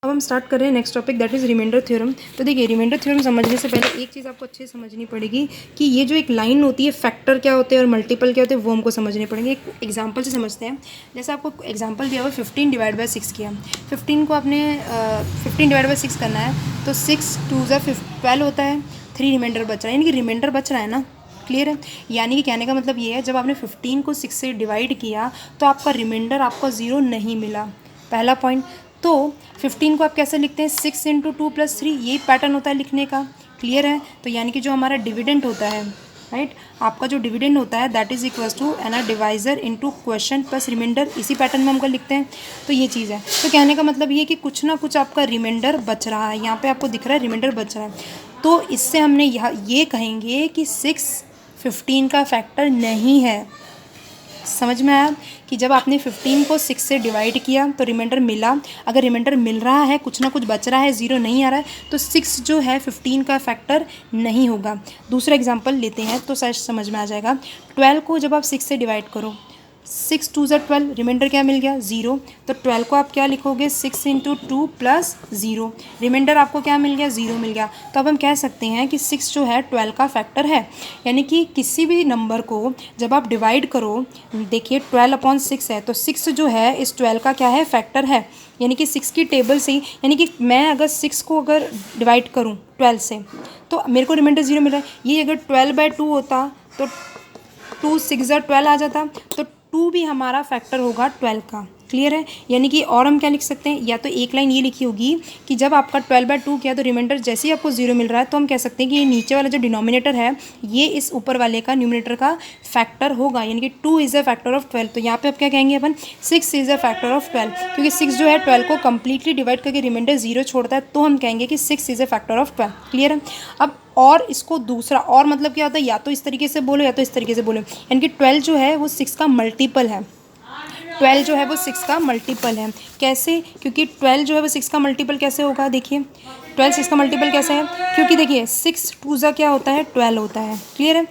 अब हम स्टार्ट कर रहे हैं next topic, that is remainder theorem. तो देखिए, रिमाइंडर थ्योरम समझने से पहले एक चीज़ आपको अच्छे से समझनी पड़ेगी कि ये जो एक लाइन होती है, फैक्टर क्या होते हैं और मल्टीपल क्या होते हैं, वो हमको समझने पड़ेंगे। एक एग्जांपल से समझते हैं। जैसे आपको एग्जांपल दिया हुआ 15 डिवाइड बाई 6 किया, 15 को आपने 15 डिवाइड बाई 6 करना है, तो 6 2 12 होता है, 3 रिमाइंडर बच रहा है, यानी कि रिमाइंडर बच रहा है ना। क्लियर है? यानी कि कहने का मतलब ये है, जब आपने 15 को 6 से डिवाइड किया तो आपका रिमाइंडर आपका 0 नहीं मिला, पहला पॉइंट। तो 15 को आप कैसे लिखते हैं, 6 इंटू 2 प्लस 3, यही पैटर्न होता है लिखने का। क्लियर है? तो यानी कि जो हमारा डिविडेंड होता है, राइट, आपका जो डिविडेंड होता है that is equals to an divisor into question plus remainder, इसी पैटर्न में हमको लिखते हैं। तो ये चीज़ है। तो कहने का मतलब ये कि कुछ ना कुछ आपका रिमाइंडर बच रहा है, यहाँ पे आपको दिख रहा है रिमाइंडर बच रहा है। तो इससे हमने यहाँ ये कहेंगे कि 6 15 का फैक्टर नहीं है। समझ में आया कि जब आपने 15 को 6 से डिवाइड किया तो रिमाइंडर मिला, अगर रिमाइंडर मिल रहा है, कुछ ना कुछ बच रहा है, 0 नहीं आ रहा है, तो 6 जो है 15 का फैक्टर नहीं होगा। दूसरा एग्जांपल लेते हैं तो शायद समझ में आ जाएगा। 12 को जब आप 6 से डिवाइड करो, 6 2 12, रिमाइंडर क्या मिल गया, 0। तो 12 को आप क्या लिखोगे, 6 इंटू 2 प्लस 0, रिमाइंडर आपको क्या मिल गया, 0 मिल गया। तो अब हम कह सकते हैं कि 6 जो है 12 का फैक्टर है। यानी कि किसी भी नंबर को जब आप डिवाइड करो, देखिए 12/6 है, तो 6 जो है इस 12 का क्या है, फैक्टर है। यानी कि 6 की टेबल से ही, यानी कि मैं अगर 6 को अगर डिवाइड करूँ 12 से, तो मेरे को रिमाइंडर 0 मिल रहा है। ये अगर 12/2 होता तो 2 6 12 आ जाता, तो 2 भी हमारा फैक्टर होगा 12 का। क्लियर है? यानी कि और हम क्या लिख सकते हैं, या तो एक लाइन ये लिखी होगी कि जब आपका 12/2 किया तो रिमाइंडर जैसे ही आपको 0 मिल रहा है, तो हम कह सकते हैं कि ये नीचे वाला जो डिनोमिनेटर है ये इस ऊपर वाले का न्यूमिनेटर का फैक्टर होगा, यानी कि 2 इज़ अ फैक्टर ऑफ 12। तो यहाँ पे आप क्या कहेंगे, अपन 6 इज़ अ फैक्टर ऑफ 12, क्योंकि 6 जो है 12 को कंप्लीटली डिवाइड करके रिमाइंडर 0 छोड़ता है, तो हम कहेंगे कि 6 is a factor of 12। Clear है? अब और इसको दूसरा और मतलब क्या होता है, या तो इस तरीके से बोलो या तो इस तरीके से बोलो, यानी कि 12 जो है वो 6 का मल्टीपल है। 12 जो है वो 6 का मल्टीपल है। कैसे? क्योंकि 12 जो है वो 6 का मल्टीपल कैसे होगा, देखिए 12 6 का मल्टीपल कैसे है, क्योंकि देखिए 6 2 क्या होता है, 12 होता है। क्लियर है?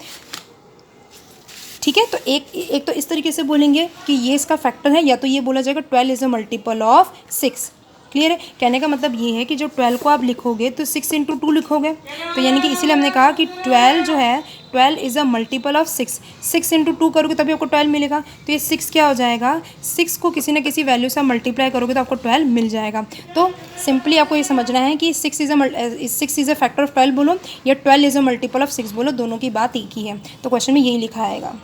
ठीक है, तो एक तो इस तरीके से बोलेंगे कि ये इसका फैक्टर है, या तो ये बोला जाएगा 12 is a multiple of 6। Clear है? कहने का मतलब ये है कि जो 12 को आप लिखोगे तो 6 इंटू 2 लिखोगे, तो यानी कि इसीलिए हमने कहा कि 12 जो है 12 is a multiple of 6। 6 into 2 करोगे तभी आपको 12 मिलेगा, तो ये 6 क्या हो जाएगा, 6 को किसी ना किसी वैल्यू से मल्टीप्लाई करोगे तो आपको 12 मिल जाएगा। तो सिंपली आपको ये समझना है कि 6 इज़ अ फैक्टर ऑफ 12 बोलो या 12 इज़ अ मल्टीपल ऑफ 6 बोलो, दोनों की बात एक ही है। तो क्वेश्चन में यही लिखा आएगा।